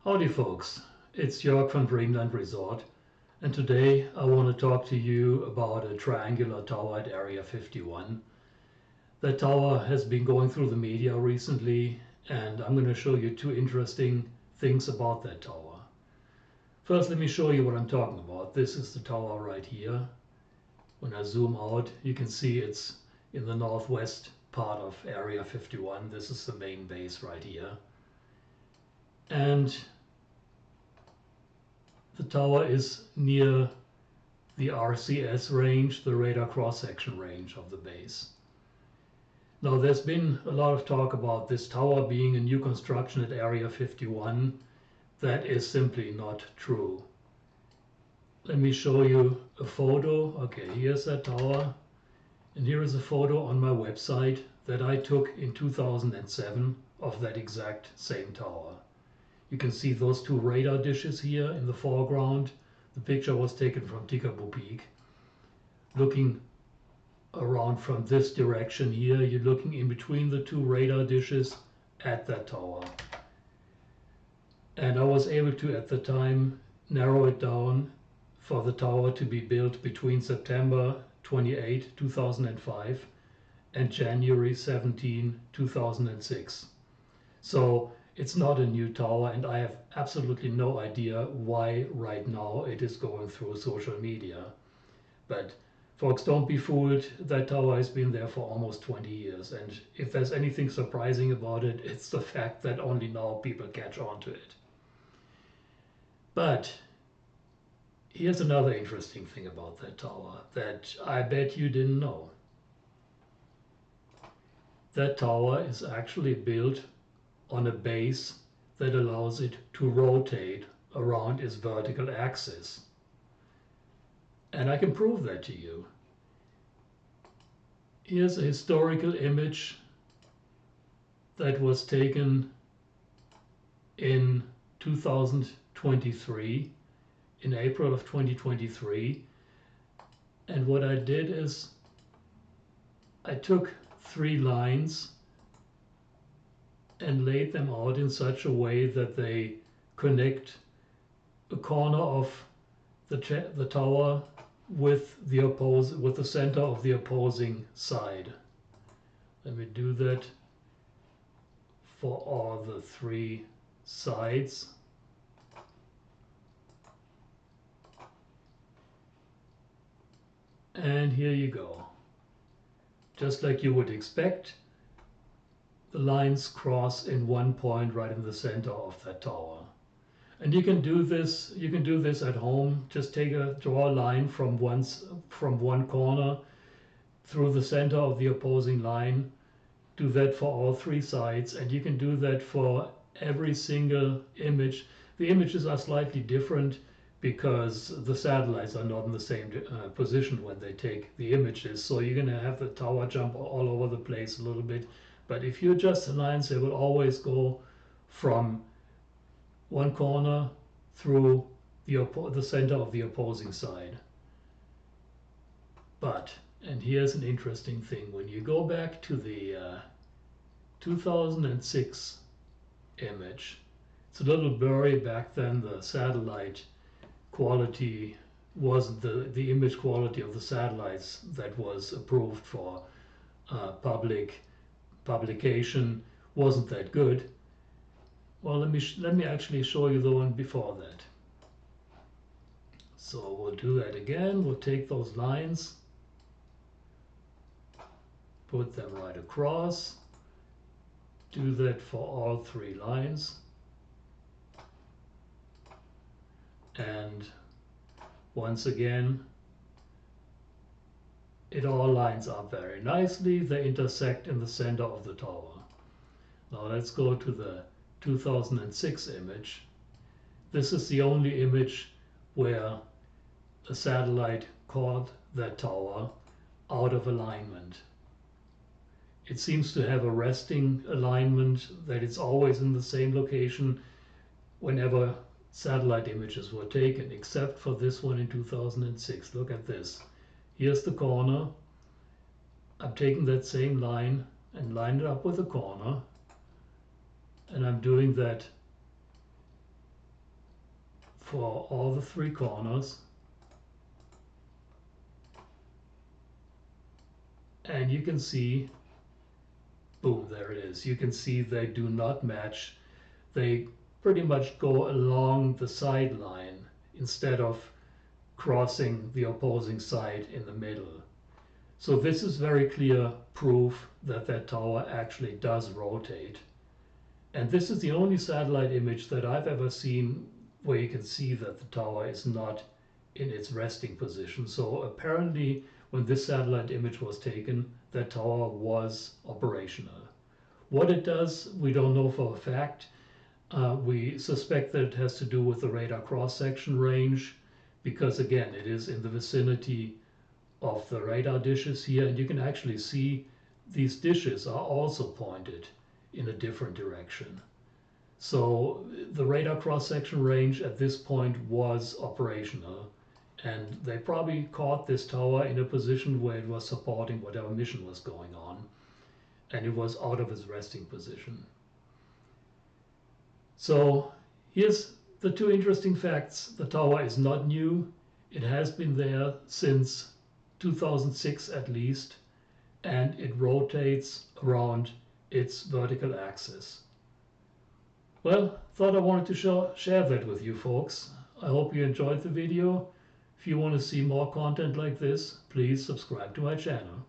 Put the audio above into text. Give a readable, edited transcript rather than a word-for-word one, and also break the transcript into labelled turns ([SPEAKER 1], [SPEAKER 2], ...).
[SPEAKER 1] Howdy folks, it's Jörg from Dreamland Resort, and today I want to talk to you about a triangular tower at Area 51. That tower has been going through the media recently, and I'm going to show you two interesting things about that tower. First, let me show you what I'm talking about. This is the tower right here. When I zoom out, you can see it's in the northwest part of Area 51. This is the main base right here. And the tower is near the RCS range, the radar cross-section range of the base. Now, there's been a lot of talk about this tower being a new construction at Area 51. That is simply not true. Let me show you a photo. Okay, here's that tower. And here is a photo on my website that I took in 2007 of that exact same tower. You can see those two radar dishes here in the foreground. The picture was taken from Tikaboo Peak. Looking around from this direction here, you're looking in between the two radar dishes at that tower. And I was able to, at the time, narrow it down for the tower to be built between September 28, 2005 and January 17, 2006. So it's not a new tower, and I have absolutely no idea why right now it is going through social media. But folks, don't be fooled. That tower has been there for almost 20 years. And if there's anything surprising about it, it's the fact that only now people catch on to it. But here's another interesting thing about that tower that I bet you didn't know. That tower is actually built on a base that allows it to rotate around its vertical axis. And I can prove that to you. Here's a historical image that was taken in 2023, in April of 2023. And what I did is I took 3 lines and laid them out in such a way that they connect a corner of the tower with the center of the opposing side. Let me do that for all the 3 sides. And here you go. Just like you would expect, the lines cross in one point right in the center of that tower. And you can do this at home. Just draw a line from one corner through the center of the opposing line. Do that for all 3 sides, and you can do that for every single image. The images are slightly different because the satellites are not in the same position when they take the images. So you're going to have the tower jump all over the place a little bit. But if you adjust the lines, they will always go from one corner through the center of the opposing side. But, and here's an interesting thing, when you go back to the 2006 image, it's a little blurry back then. The satellite quality wasn't the image quality of the satellites that was approved for publication wasn't that good. Well, let me actually show you the one before that. So we'll do that again. We'll take those lines, put them right across, do that for all 3 lines, and once again it all lines up very nicely. They intersect in the center of the tower. Now let's go to the 2006 image. This is the only image where a satellite caught that tower out of alignment. It seems to have a resting alignment, that it's always in the same location whenever satellite images were taken, except for this one in 2006. Look at this. Here's the corner. I'm taking that same line and line it up with the corner, and I'm doing that for all the three corners. And you can see, boom, there it is. You can see they do not match. They pretty much go along the sideline instead of crossing the opposing side in the middle. So this is very clear proof that that tower actually does rotate. And this is the only satellite image that I've ever seen where you can see that the tower is not in its resting position. So apparently when this satellite image was taken, that tower was operational. What it does, we don't know for a fact. We suspect that it has to do with the radar cross-section range, because again, it is in the vicinity of the radar dishes here, and you can actually see these dishes are also pointed in a different direction. So the radar cross-section range at this point was operational, and they probably caught this tower in a position where it was supporting whatever mission was going on, and it was out of its resting position. So here's the two interesting facts. The tower is not new. It has been there since 2006 at least, and it rotates around its vertical axis. Well, thought I wanted to share that with you folks. I hope you enjoyed the video. If you want to see more content like this, please subscribe to my channel.